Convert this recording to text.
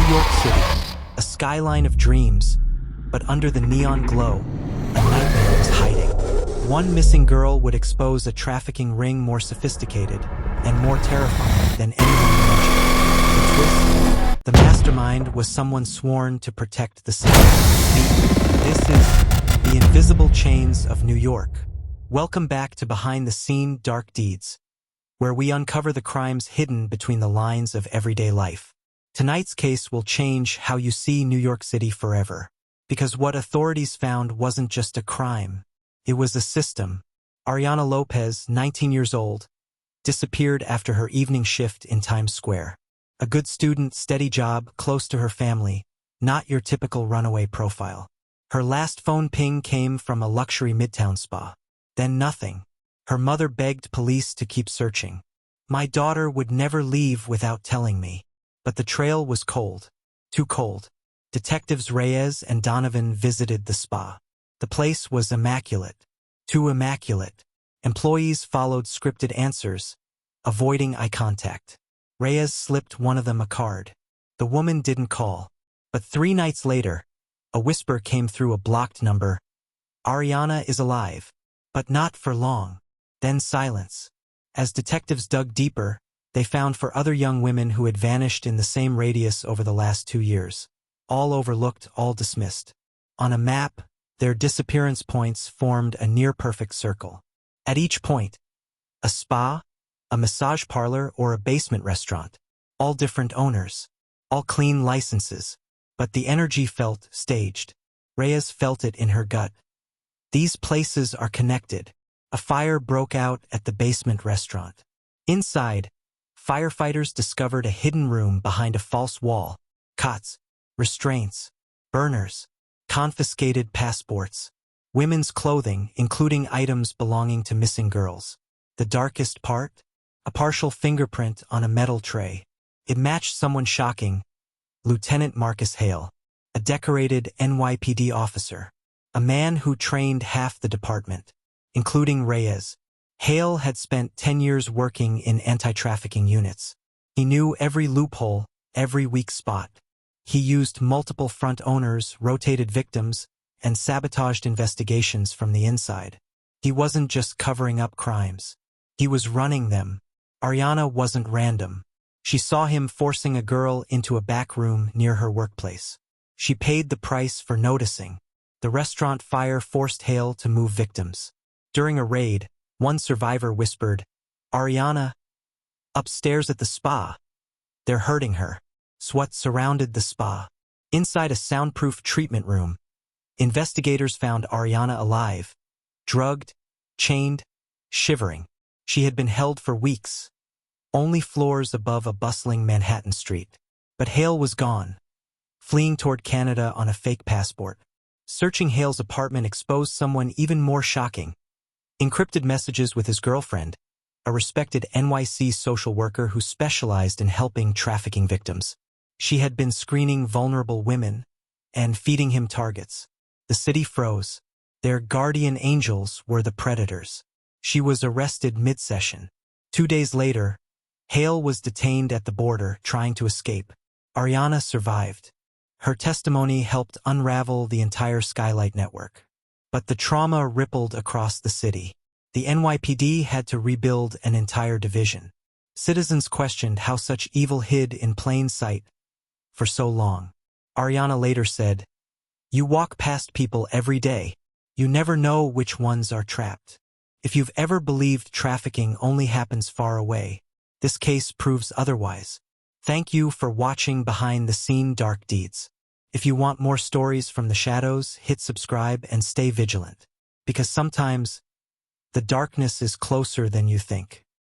New York City, a skyline of dreams, but under the neon glow, a nightmare was hiding. One missing girl would expose a trafficking ring more sophisticated and more terrifying than anyone imagined. The twist: the mastermind was someone sworn to protect the city. This is The Invisible Chains of New York. Welcome back to Behind the Scene Dark Deeds, where we uncover the crimes hidden between the lines of everyday life. Tonight's case will change how you see New York City forever, because what authorities found wasn't just a crime, it was a system. Ariana Lopez, 19 years old, disappeared after her evening shift in Times Square. A good student, steady job, close to her family, not your typical runaway profile. Her last phone ping came from a luxury midtown spa. Then nothing. Her mother begged police to keep searching. My daughter would never leave without telling me. But the trail was cold. Too cold. Detectives Reyes and Donovan visited the spa. The place was immaculate. Too immaculate. Employees followed scripted answers, avoiding eye contact. Reyes slipped one of them a card. The woman didn't call. But 3 nights later, a whisper came through a blocked number. Ariana is alive. But not for long. Then silence. As detectives dug deeper, they found 4 other young women who had vanished in the same radius over the last 2 years. All overlooked, all dismissed. On a map, their disappearance points formed a near-perfect circle. At each point, a spa, a massage parlor, or a basement restaurant. All different owners. All clean licenses. But the energy felt staged. Reyes felt it in her gut. These places are connected. A fire broke out at the basement restaurant. Inside, firefighters discovered a hidden room behind a false wall. Cots, restraints, burners, confiscated passports, women's clothing, including items belonging to missing girls. The darkest part? A partial fingerprint on a metal tray. It matched someone shocking: Lieutenant Marcus Hale, a decorated NYPD officer. A man who trained half the department, including Reyes. Hale had spent 10 years working in anti-trafficking units. He knew every loophole, every weak spot. He used multiple front owners, rotated victims, and sabotaged investigations from the inside. He wasn't just covering up crimes. He was running them. Ariana wasn't random. She saw him forcing a girl into a back room near her workplace. She paid the price for noticing. The restaurant fire forced Hale to move victims. During a raid, one survivor whispered, "Ariana, upstairs at the spa. They're hurting her." SWAT surrounded the spa. Inside a soundproof treatment room, investigators found Ariana alive, drugged, chained, shivering. She had been held for weeks, only floors above a bustling Manhattan street. But Hale was gone, fleeing toward Canada on a fake passport. Searching Hale's apartment exposed someone even more shocking. Encrypted messages with his girlfriend, a respected NYC social worker who specialized in helping trafficking victims. She had been screening vulnerable women and feeding him targets. The city froze. Their guardian angels were the predators. She was arrested mid-session. 2 days later, Hale was detained at the border, trying to escape. Ariana survived. Her testimony helped unravel the entire Skylight network. But the trauma rippled across the city. The NYPD had to rebuild an entire division. Citizens questioned how such evil hid in plain sight for so long. Ariana later said, "You walk past people every day. You never know which ones are trapped." If you've ever believed trafficking only happens far away, this case proves otherwise. Thank you for watching Behind the Scene Dark Deeds. If you want more stories from the shadows, hit subscribe and stay vigilant. Because sometimes, the darkness is closer than you think.